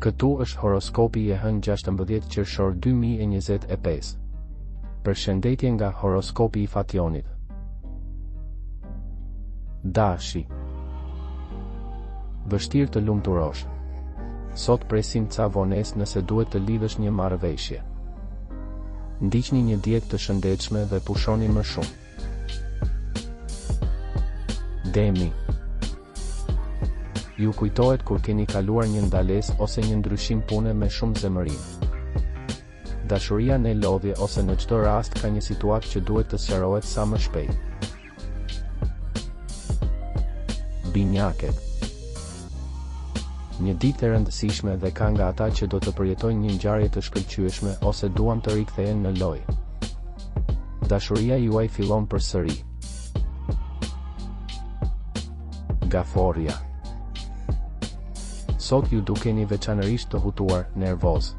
Këtu është horoskopi i hënë 16 qershor 2025. Përshëndetje nga horoskopi i Fationit. Dashi. Vështirë të lumturosh. Sot presim ca vonesë nëse duhet të lidhësh një marrëveshje. Ndiqni një dietë të shëndetshme dhe pushoni më shumë. Demi. Ju kujtohet kur keni kaluar një ndalesë ose një ndryshim pune me shumë zemërim. Dashuria në lodhje ose në çdo rast ka një situatë që duhet të sqarohet sa më shpejt. Binjaket. Një ditë e rëndësishme dhe ka nga ata që do të përjetojnë një ngjarje të shkëlqyeshme ose duan të rikthehen në lojë. Dashuria juaj fillon përsëri. Gaforja. Sot ju dukeni veçanërisht të hutuar, nervoz.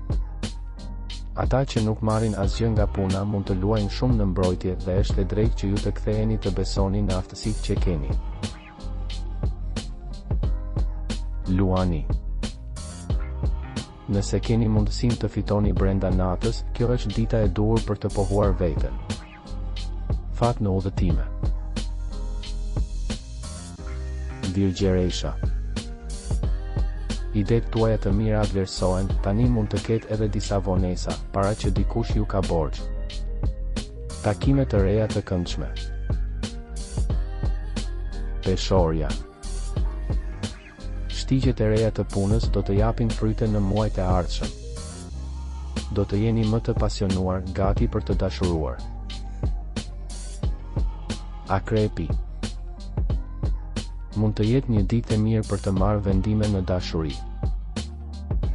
Ata që nuk marrin asgjë nga puna mund të luajnë shumë në mbrojtje dhe është e drejtë që ju të ktheheni të besoni në aftësitë që keni. Luani. Nëse keni mundësinë të fitoni brenda natës, kjo është dita e duhur për të pohuar veten. Fat në udhëtime. Virgjeresha. Idetë tuaja të mira vlerësohen, tani mund të ketë edhe disa vonesa, para që dikush ju ka borxh. Takime të reja të këndshme. Peshorja. Shtigjet e reja të punës do të japin fryte në muajt e ardhshëm. Do të jeni më të pasionuar, gati për të dashuruar. Akrepi. Mund të jetë një ditë e mirë për të marrë vendime në dashuri.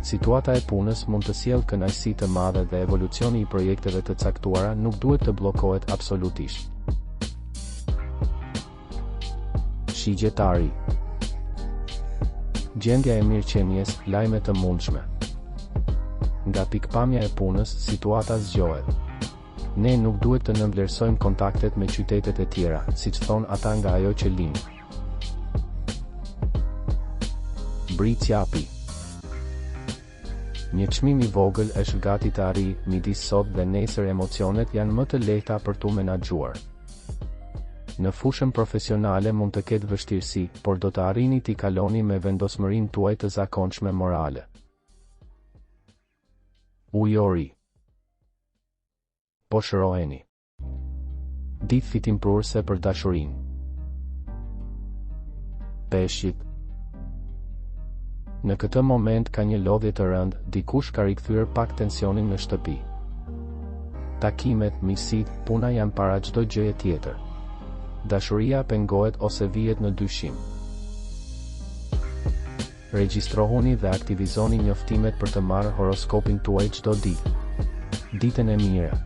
Situata e punës mund të sjellë kënaqësi të madhe dhe evolucioni i projekteve të caktuara nuk duhet të bllokohet absolutisht. Shigjetari. Gjendja e mirëqenies, lajme të mundshme. Nga pikpamja e punës, situata zgjohet. Ne nuk duhet të nënvlerësojmë kontaktet me qytetet e tjera, siç thon ata nga ajo që lind. Bricjapi. Një çmim i vogël është gati të arrijë, midis sot dhe nesër emocionet janë më të lehta për tu menaxhuar. Në fushën profesionale mund të ketë vështirësi, por do të arrini t'i kaloni me vendosmërinë tuaj të zakonshme morale. Ujori. Po shëroheni. Ditë fitimprurse për dashurinë. Peshqit. Në këtë moment ka një lodhje të rëndë, dikush ka rikthyer pak tensionin në shtëpi. Takimet, miqësitë, puna janë para çdo gjëje tjetër. Dashuria pengohet ose vihet në dyshim. Regjistrohuni dhe aktivizoni njoftimet për të marrë horoskopin tuaj çdo ditë. Ditën e mirë.